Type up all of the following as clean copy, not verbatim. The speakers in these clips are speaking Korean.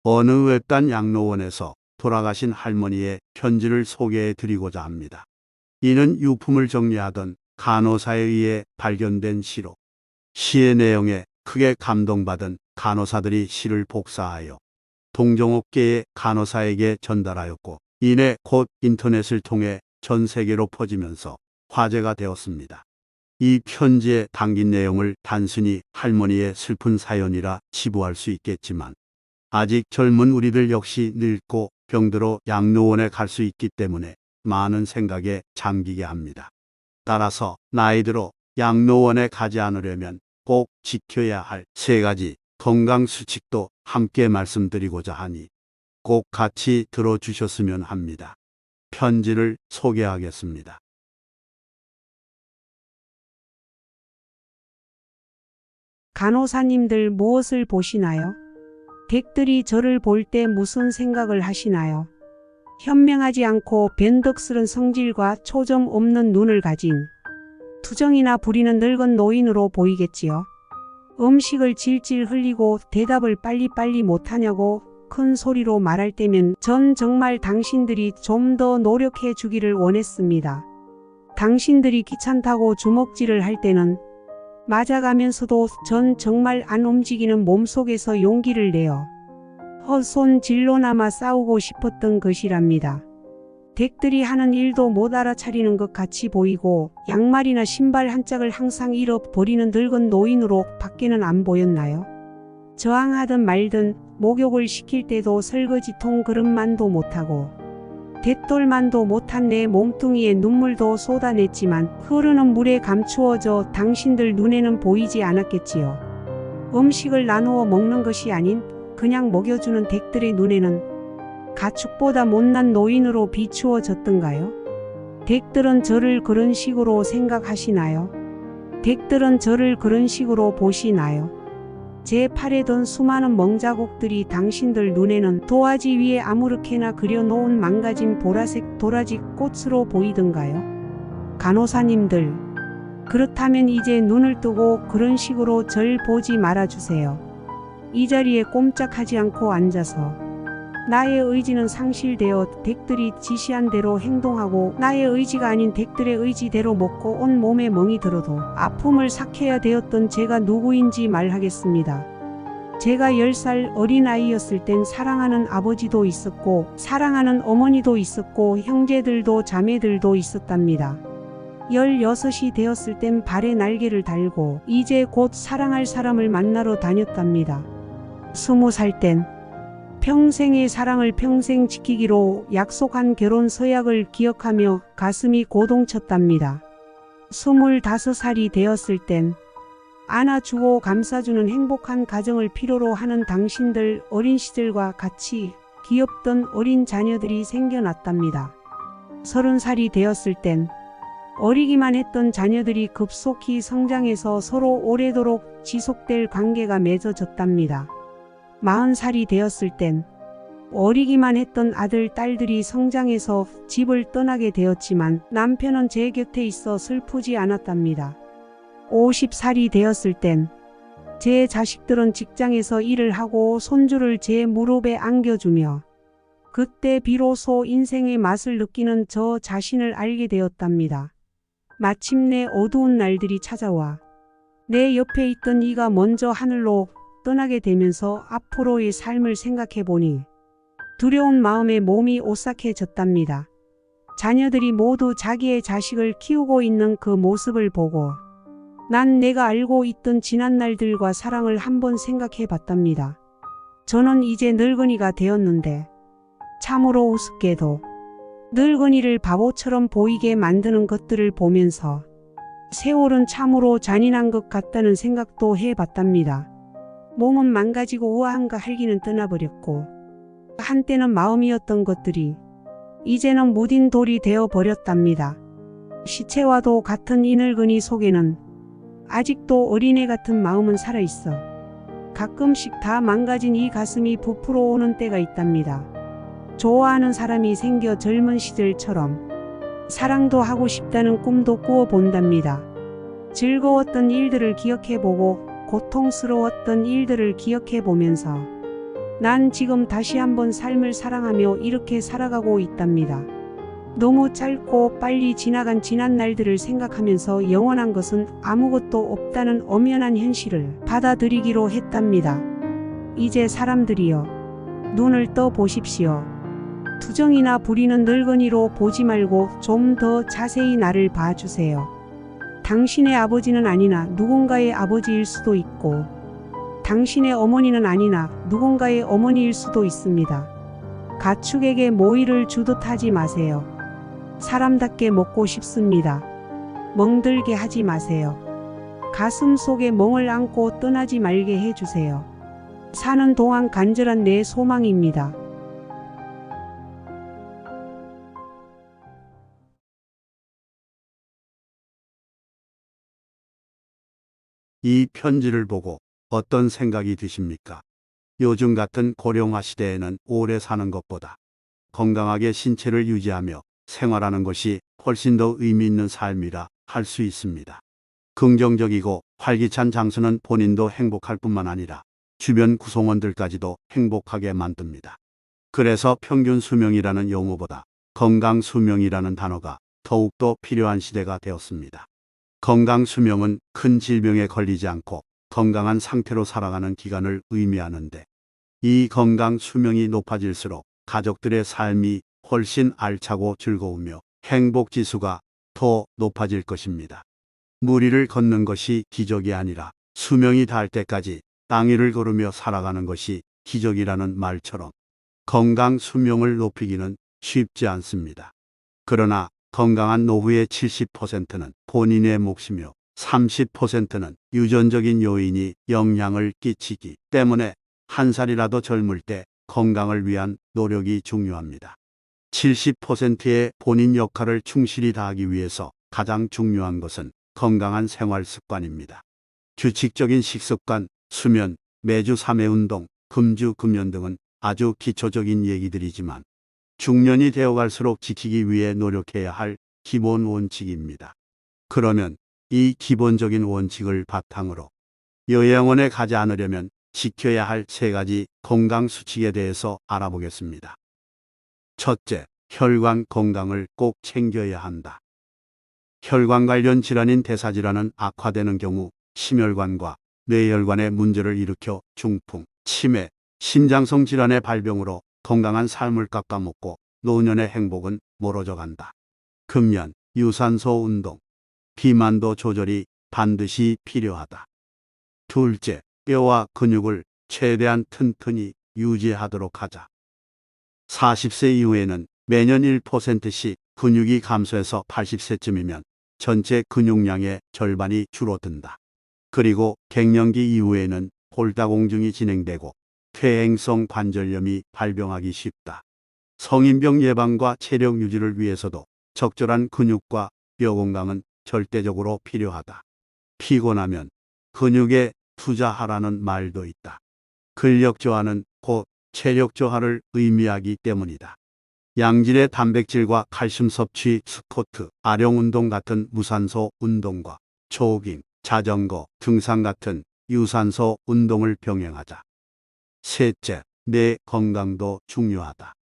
어느 외딴 양로원에서 돌아가신 할머니의 편지를 소개해 드리고자 합니다. 이는 유품을 정리하던 간호사에 의해 발견된 시로, 시의 내용에 크게 감동받은 간호사들이 시를 복사하여 동종업계의 간호사에게 전달하였고, 이내 곧 인터넷을 통해 전 세계로 퍼지면서 화제가 되었습니다. 이 편지에 담긴 내용을 단순히 할머니의 슬픈 사연이라 치부할 수 있겠지만, 아직 젊은 우리들 역시 늙고 병들어 양로원에 갈 수 있기 때문에 많은 생각에 잠기게 합니다. 따라서 나이 들어 양로원에 가지 않으려면 꼭 지켜야 할 3가지 건강수칙도 함께 말씀드리고자 하니 꼭 같이 들어주셨으면 합니다. 편지를 소개하겠습니다. 간호사님들 무엇을 보시나요? 댁들이 저를 볼 때 무슨 생각을 하시나요? 현명하지 않고 변덕스런 성질과 초점 없는 눈을 가진 투정이나 부리는 늙은 노인으로 보이겠지요. 음식을 질질 흘리고 대답을 빨리빨리 못하냐고 큰 소리로 말할 때면 전 정말 당신들이 좀 더 노력해 주기를 원했습니다. 당신들이 귀찮다고 주먹질을 할 때는 맞아가면서도 전 정말 안 움직이는 몸속에서 용기를 내어 헛손 질로나마 싸우고 싶었던 것이랍니다. 댁들이 하는 일도 못 알아차리는 것 같이 보이고 양말이나 신발 한 짝을 항상 잃어버리는 늙은 노인으로 밖에는 안 보였나요? 저항하든 말든 목욕을 시킬 때도 설거지통 그릇만도 못하고 대돌만도 못한 내 몸뚱이에 눈물도 쏟아냈지만 흐르는 물에 감추어져 당신들 눈에는 보이지 않았겠지요. 음식을 나누어 먹는 것이 아닌 그냥 먹여주는 댁들의 눈에는 가축보다 못난 노인으로 비추어졌던가요? 댁들은 저를 그런 식으로 생각하시나요? 댁들은 저를 그런 식으로 보시나요? 제 팔에 든 수많은 멍자국들이 당신들 눈에는 도화지 위에 아무렇게나 그려놓은 망가진 보라색 도라지 꽃으로 보이던가요? 간호사님들, 그렇다면 이제 눈을 뜨고 그런 식으로 절 보지 말아주세요. 이 자리에 꼼짝하지 않고 앉아서 나의 의지는 상실되어 댁들이 지시한 대로 행동하고 나의 의지가 아닌 댁들의 의지대로 먹고 온 몸에 멍이 들어도 아픔을 삭혀야 되었던 제가 누구인지 말하겠습니다. 제가 10살 어린아이였을 땐 사랑하는 아버지도 있었고 사랑하는 어머니도 있었고 형제들도 자매들도 있었답니다. 16이 되었을 땐 발에 날개를 달고 이제 곧 사랑할 사람을 만나러 다녔답니다. 20살 땐 평생의 사랑을 평생 지키기로 약속한 결혼 서약을 기억하며 가슴이 고동쳤답니다. 25살이 되었을 땐 안아주고 감싸주는 행복한 가정을 필요로 하는 당신들 어린 시절과 같이 귀엽던 어린 자녀들이 생겨났답니다. 30살이 되었을 땐 어리기만 했던 자녀들이 급속히 성장해서 서로 오래도록 지속될 관계가 맺어졌답니다. 40살이 되었을 땐 어리기만 했던 아들, 딸들이 성장해서 집을 떠나게 되었지만 남편은 제 곁에 있어 슬프지 않았답니다. 50살이 되었을 땐 제 자식들은 직장에서 일을 하고 손주를 제 무릎에 안겨주며 그때 비로소 인생의 맛을 느끼는 저 자신을 알게 되었답니다. 마침내 어두운 날들이 찾아와 내 옆에 있던 이가 먼저 하늘로 떠나게 되면서 앞으로의 삶을 생각해 보니 두려운 마음에 몸이 오싹해졌답니다. 자녀들이 모두 자기의 자식을 키우고 있는 그 모습을 보고 난 내가 알고 있던 지난 날들과 사랑을 한번 생각해 봤답니다. 저는 이제 늙은이가 되었는데 참으로 우습게도 늙은이를 바보처럼 보이게 만드는 것들을 보면서 세월은 참으로 잔인한 것 같다는 생각도 해봤답니다. 몸은 망가지고 우아한가 할기는 떠나버렸고 한때는 마음이었던 것들이 이제는 무딘 돌이 되어버렸답니다. 시체와도 같은 이 늙은이 속에는 아직도 어린애 같은 마음은 살아있어 가끔씩 다 망가진 이 가슴이 부풀어 오는 때가 있답니다. 좋아하는 사람이 생겨 젊은 시절처럼 사랑도 하고 싶다는 꿈도 꾸어본답니다. 즐거웠던 일들을 기억해보고 고통스러웠던 일들을 기억해보면서 난 지금 다시 한번 삶을 사랑하며 이렇게 살아가고 있답니다. 너무 짧고 빨리 지나간 지난 날들을 생각하면서 영원한 것은 아무것도 없다는 엄연한 현실을 받아들이기로 했답니다. 이제 사람들이여, 눈을 떠 보십시오. 투정이나 부리는 늙은이로 보지 말고 좀 더 자세히 나를 봐주세요. 당신의 아버지는 아니나 누군가의 아버지일 수도 있고, 당신의 어머니는 아니나 누군가의 어머니일 수도 있습니다. 가축에게 모이를 주듯 하지 마세요. 사람답게 먹고 싶습니다. 멍들게 하지 마세요. 가슴 속에 멍을 안고 떠나지 말게 해주세요. 사는 동안 간절한 내 소망입니다. 이 편지를 보고 어떤 생각이 드십니까? 요즘 같은 고령화 시대에는 오래 사는 것보다 건강하게 신체를 유지하며 생활하는 것이 훨씬 더 의미 있는 삶이라 할 수 있습니다. 긍정적이고 활기찬 장수는 본인도 행복할 뿐만 아니라 주변 구성원들까지도 행복하게 만듭니다. 그래서 평균 수명이라는 용어보다 건강 수명이라는 단어가 더욱더 필요한 시대가 되었습니다. 건강 수명은 큰 질병에 걸리지 않고 건강한 상태로 살아가는 기간을 의미하는데, 이 건강 수명이 높아질수록 가족들의 삶이 훨씬 알차고 즐거우며 행복 지수가 더 높아질 것입니다. 무리를 걷는 것이 기적이 아니라 수명이 닿을 때까지 땅 위를 걸으며 살아가는 것이 기적이라는 말처럼 건강 수명을 높이기는 쉽지 않습니다. 그러나 건강한 노후의 70%는 본인의 몫이며 30%는 유전적인 요인이 영향을 끼치기 때문에 한 살이라도 젊을 때 건강을 위한 노력이 중요합니다. 70%의 본인 역할을 충실히 다하기 위해서 가장 중요한 것은 건강한 생활 습관입니다. 규칙적인 식습관, 수면, 매주 3회 운동, 금주 금연 등은 아주 기초적인 얘기들이지만 중년이 되어갈수록 지키기 위해 노력해야 할 기본 원칙입니다. 그러면 이 기본적인 원칙을 바탕으로 요양원에 가지 않으려면 지켜야 할 3가지 건강 수칙에 대해서 알아보겠습니다. 첫째, 혈관 건강을 꼭 챙겨야 한다. 혈관 관련 질환인 대사질환은 악화되는 경우 심혈관과 뇌혈관에 문제를 일으켜 중풍, 치매, 심장성 질환의 발병으로 건강한 삶을 깎아먹고 노년의 행복은 멀어져 간다. 금연, 유산소 운동, 비만도 조절이 반드시 필요하다. 둘째, 뼈와 근육을 최대한 튼튼히 유지하도록 하자. 40세 이후에는 매년 1%씩 근육이 감소해서 80세쯤이면 전체 근육량의 절반이 줄어든다. 그리고 갱년기 이후에는 골다공증이 진행되고 퇴행성 관절염이 발병하기 쉽다. 성인병 예방과 체력 유지를 위해서도 적절한 근육과 뼈 건강은 절대적으로 필요하다. 피곤하면 근육에 투자하라는 말도 있다. 근력 저하는 곧 체력 저하를 의미하기 때문이다. 양질의 단백질과 칼슘 섭취, 스쿼트, 아령 운동 같은 무산소 운동과 조깅, 자전거, 등산 같은 유산소 운동을 병행하자. 셋째, 뇌 건강도 중요하다.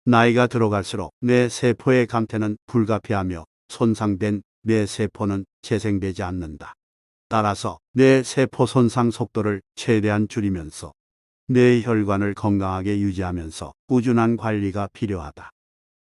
나이가 들어갈수록 뇌 세포의 강태는 불가피하며 손상된 뇌 세포는 재생되지 않는다. 따라서 뇌 세포 손상 속도를 최대한 줄이면서 뇌 혈관을 건강하게 유지하면서 꾸준한 관리가 필요하다.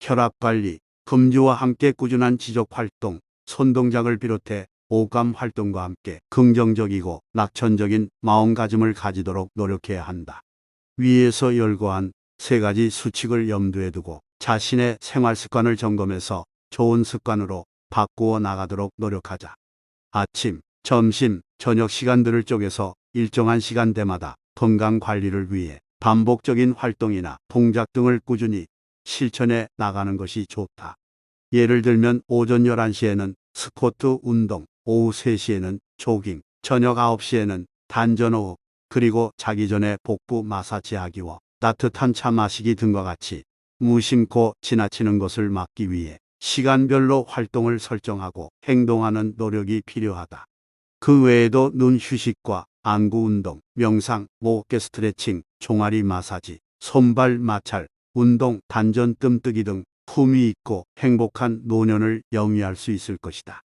혈압 관리, 금주와 함께 꾸준한 지적 활동, 손동작을 비롯해 오감 활동과 함께 긍정적이고 낙천적인 마음가짐을 가지도록 노력해야 한다. 위에서 열거한 3가지 수칙을 염두에 두고 자신의 생활 습관을 점검해서 좋은 습관으로 바꾸어 나가도록 노력하자. 아침, 점심, 저녁 시간들을 쪼개서 일정한 시간대마다 건강 관리를 위해 반복적인 활동이나 동작 등을 꾸준히 실천해 나가는 것이 좋다. 예를 들면 오전 11시에는 스쿼트 운동, 오후 3시에는 조깅, 저녁 9시에는 단전호흡, 그리고 자기 전에 복부 마사지 하기와 따뜻한 차 마시기 등과 같이 무심코 지나치는 것을 막기 위해 시간별로 활동을 설정하고 행동하는 노력이 필요하다. 그 외에도 눈 휴식과 안구 운동, 명상, 어깨 스트레칭, 종아리 마사지, 손발 마찰, 운동, 단전 뜸뜨기 등 품위 있고 행복한 노년을 영위할 수 있을 것이다.